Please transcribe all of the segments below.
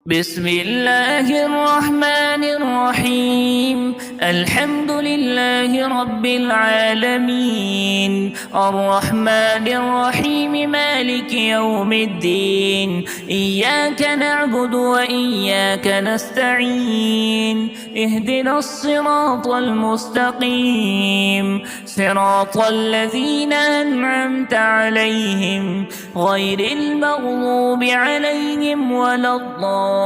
بسم الله الرحمن الرحيم. الحمد لله رب العالمين، الرحمن الرحيم، مالك يوم الدين. إياك نعبد وإياك نستعين، اهدنا الصراط المستقيم، صراط الذين أنعمت عليهم غير المغضوب عليهم ولا الضالين،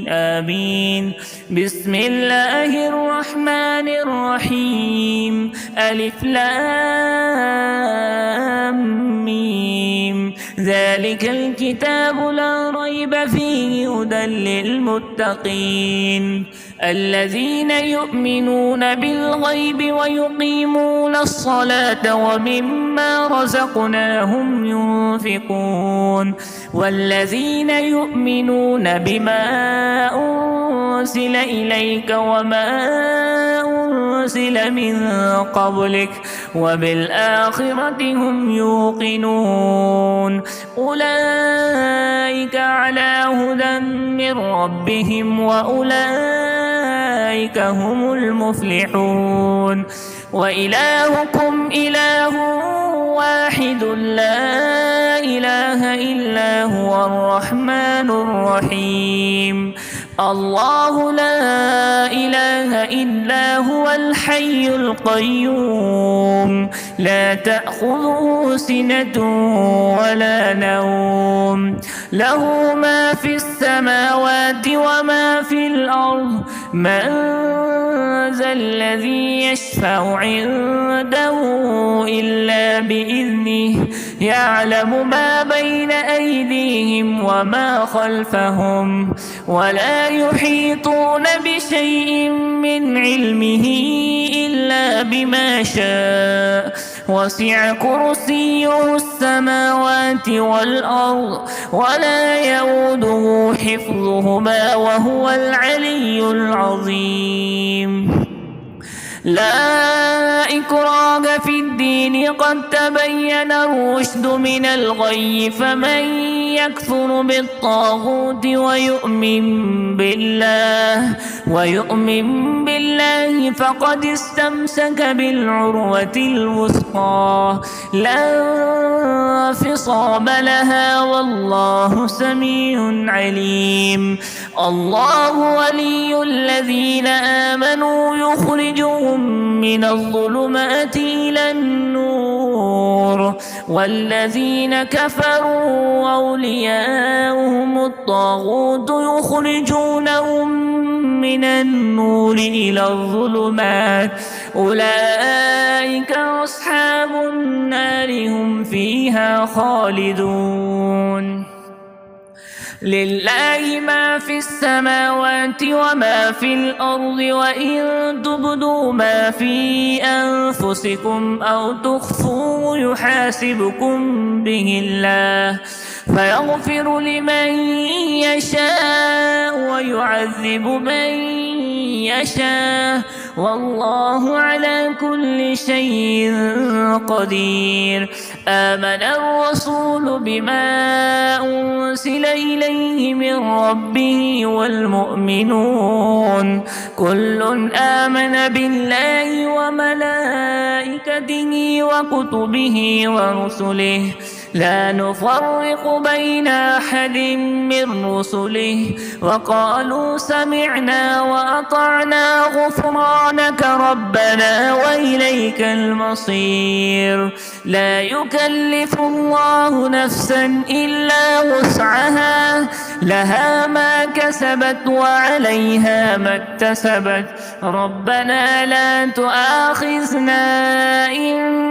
آمين. بسم الله الرحمن الرحيم. ألف لام ميم. ذلك الكتاب لا ريب فيه هدى للمتقين الذين يؤمنون بالغيب ويقيمون الصلاة ومما رزقناهم ينفقون والذين يؤمنون بما أنزل إليك وما أنزل من قبلك وبالآخرة هم يوقنون. أولئك على هدى من ربهم وأولئك هم المفلحون. وإلهكم إله واحد لا إله إلا هو الرحمن الرحيم. الله لا إله إلا هو الحي القيوم، لا تأخذه سنة ولا نوم، له ما في السماوات وما في الأرض. من ذا الذي يشفع عنده إلا بإذنه، يعلم ما بين أيديهم وما خلفهم، ولا يحيطون بشيء من علمه إلا بما شاء. وسع كرسيه السماوات والأرض ولا يؤوده حفظهما وهو العلي العظيم. لا إكراه في الدين، قد تبين الرشد من الغي، فمن يكفر بالطاغوت ويؤمن بالله فقد استمسك بالعروة الوثقى لا انفصام لها، والله سميع عليم. الله ولي الذين آمنوا يخرجهم من الظلمات إلى النور، والذين كفروا أولياؤهم الطاغوت يخرجونهم من النور إلى الظلمات. أولئك أصحاب النار، هم فيها خالدون. لله ما في السماوات وما في الأرض، وإن تبدوا ما في أنفسكم أو تخفوه يحاسبكم به الله، فيغفر لمن يشاء ويعذب من يشاء، والله على كل شيء قدير. آمن الرسول بما أنزل إليه من ربه والمؤمنون كل آمن بالله وملائكته وكتبه ورسله، لا نفرق بين أحد من رسله، وقالوا سمعنا وأطعنا غفرانك ربنا وإليك المصير. لا يكلف الله نفسا إلا وسعها، لها ما كسبت وعليها ما اكتسبت. ربنا لا تؤاخذنا إن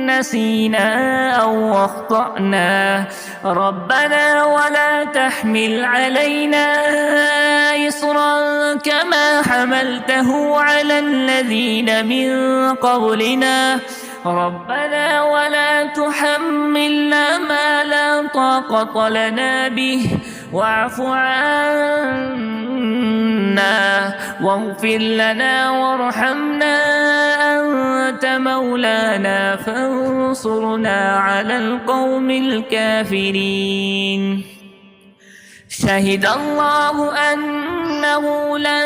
نسينا أو أخطأنا، ربنا ولا تحمل علينا إصرا كما حملته على الذين من قبلنا، ربنا ولا تحملنا ما لا طاقة لنا به، واعف عنا عنا واغفر لنا وارحمنا أنت مولانا فانصرنا على القوم الكافرين. شهد الله أنه لا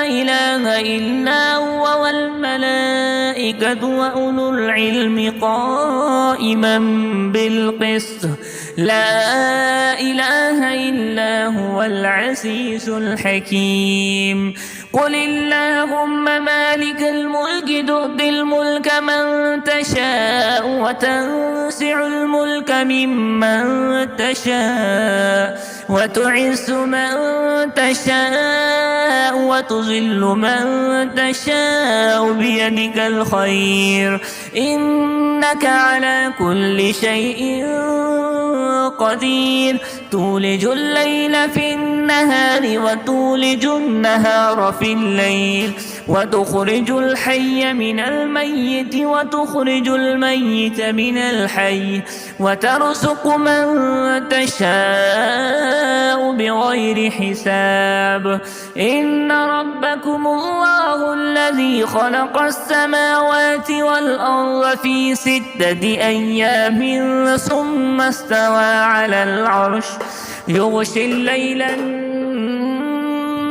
إله إلا هو والملائكة وأولو العلم قائما بالقسط لا إله إلا هو العزيز الحكيم. قل اللهم مالك الملك تؤتي الملك من تشاء وتنزع الملك ممن تشاء وتعز من تشاء وتذل من تشاء بيدك الخير إنك على كل شيء قدير. تولج الليل في النهار وتولج النهار في الليل وتخرج الحي من الميت وتخرج الميت من الحي وترزق من تشاء بغير حساب. إن ربكم الله الذي خلق السماوات والأرض في 6 أيام ثم استوى على العرش يغشي الليل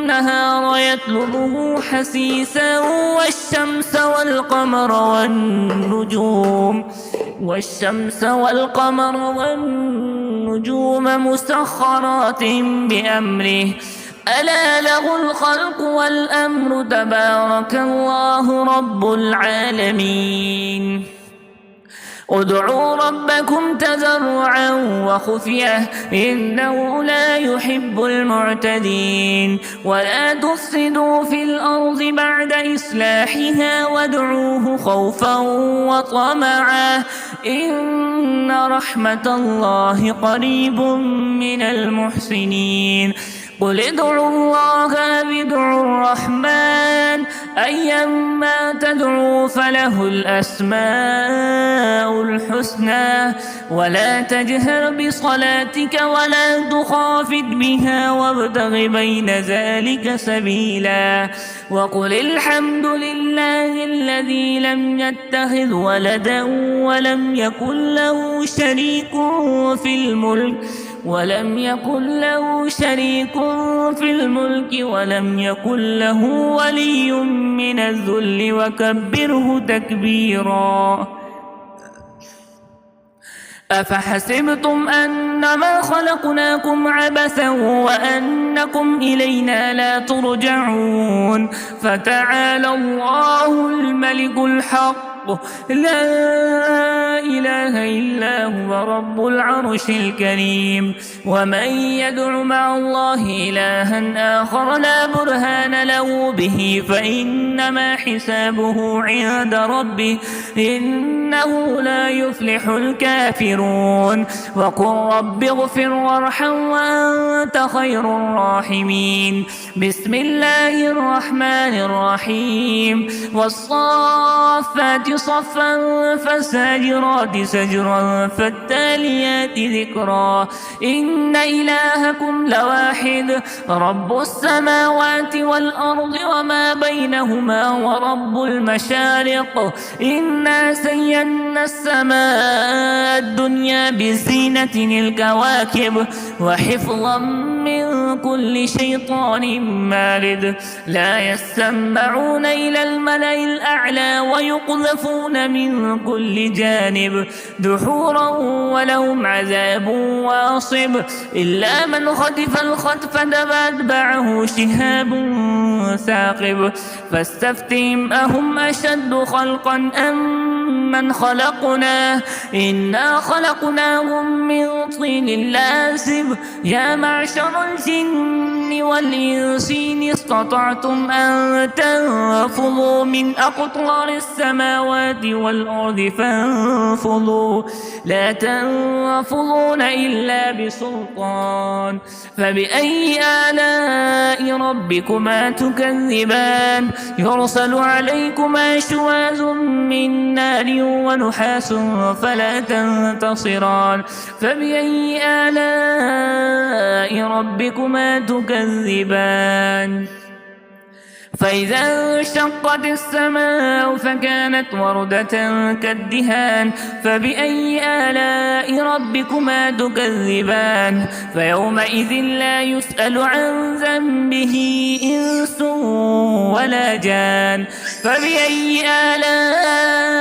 النهار يطلبه حثيثا والشمس والقمر والنجوم مسخرات بأمره ألا له الخلق والأمر تبارك الله رب العالمين. ادعوا ربكم تضرعا وخفية إنه لا يحب المعتدين. ولا تفسدوا في الأرض بعد إصلاحها وادعوه خوفا وطمعا إن رحمة الله قريب من المحسنين. قل ادعوا الله أو ادعوا الرحمن أيما تدعوا فله الأسماء الحسنى ولا تجهر بصلاتك ولا تخافت بها وابتغ بين ذلك سبيلا. وقل الحمد لله الذي لم يتخذ ولدا ولم يكن له شريك في الملك ولم يكن له ولي من الذل وكبره تكبيرا. أفحسبتم أنما خلقناكم عبثا وأنكم إلينا لا ترجعون فتعالى الله الملك الحق لا إله إلا هو رب العرش الكريم. ومن يدع مع الله إلها آخر لا برهان له به فإنما حسابه عند ربه إنه لا يفلح الكافرون. وقل رب اغفر وارحم وأنت خير الراحمين. بسم الله الرحمن الرحيم. والصافات صفا فالساجرات سجرا فالتاليات ذكرا إن إلهكم لواحد رب السماوات والأرض وما بينهما ورب المشارق إنا زينا السماء الدنيا بزينة الكواكب وحفظا من كل شيطان مارد لا يسمعون إلى الملأ الأعلى ويقذفون من كل جانب دحورا ولهم عذاب واصب إلا من خطف الخطف فأتبعه شهاب ثاقب. فاستفتهم أهم أشد خلقا أم من خلقنا إنا خلقناهم من طين لازب. يا معشر الجن والإنس إن استطعتم أن تنفذوا من أقطار السماوات والأرض فانفذوا لا تنفذون إلا بسلطان. فبأي آلاء ربكما تكذبان يرسل عليكما شواذ من نار ونحاس فلا تنتصران. فبأي آلاء ربكما تكذبان. فإذا انشقت السماء فكانت وردة كالدهان فبأي آلاء ربكما تكذبان فيومئذ لا يسأل عن ذنبه إنس ولا جان فبأي آلاء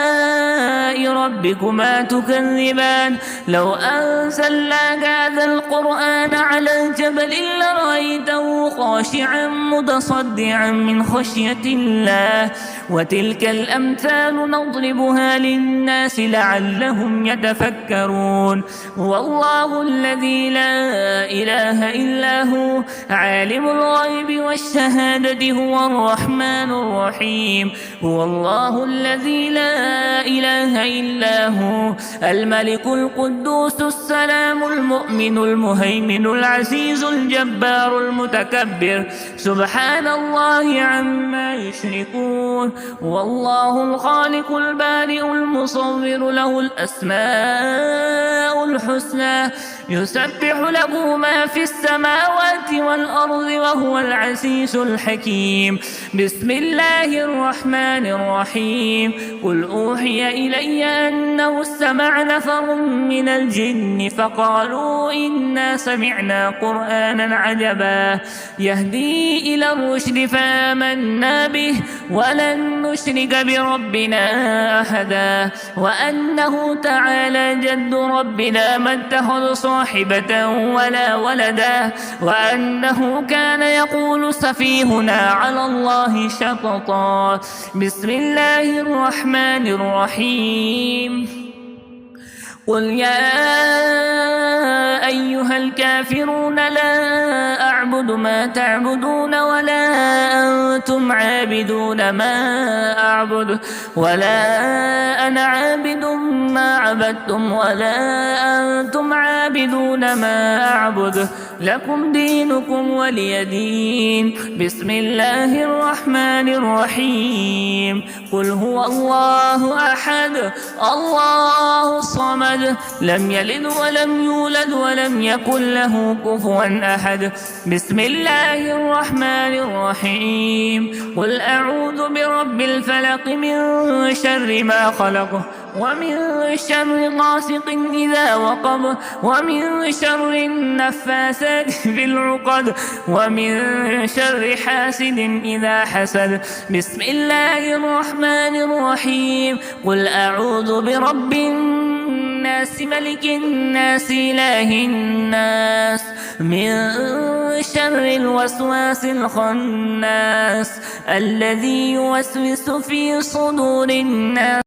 ربكما تكذبان لو أنزلنا هذا القرآن على الجبل لرأيته خاشعا متصدعا من خشية الله وتلك الأمثال نضربها للناس لعلهم يتفكرون والله الذي لا إله إلا هو عالم الغيب والشهادة هو الرحمن الرحيم هو الله الذي لا إله إلا هو الملك القدوس السلام المؤمن المهيمن العزيز الجبار المتكبر سبحان الله عما يشركون والله الخالق البارئ المصور له الأسماء الحسنى يسبح له ما في السماوات والأرض وهو العزيز الحكيم بسم الله الرحمن الرحيم قل أوحي إلي أنه استمع نفر من الجن فقالوا إنا سمعنا قرآنا عجبا يهدي إلى الرشد فآمنا به ولن نشرك بربنا أحدا وأنه تعالى جد ربنا ما اتخذ صاحبة ولا ولدا وأنه كان يقول سفيهنا على الله شططا بسم الله الرحمن الرحيم قل يا أيها الكافرون لا أعبد ما تعبدون ولا أنتم عابدون ما أعبد ولا أنا عابد ما عبدتم ولا أنتم عابدون ما أعبد لكم دينكم ولي دين بسم الله الرحمن الرحيم قل هو الله أحد الله الصمد لم يلد ولم يولد ولم يكن له كفوا أحد بسم الله الرحمن الرحيم قل أعوذ برب الفلق من شر ما خلق ومن شر غاسق إذا وقب ومن شر النفاثات في العقد ومن شر حاسد إذا حسد بسم الله الرحمن الرحيم قل أعوذ برب الناس ملك الناس إله الناس من شر الوسواس الخناس الذي يوسوس في صدور الناس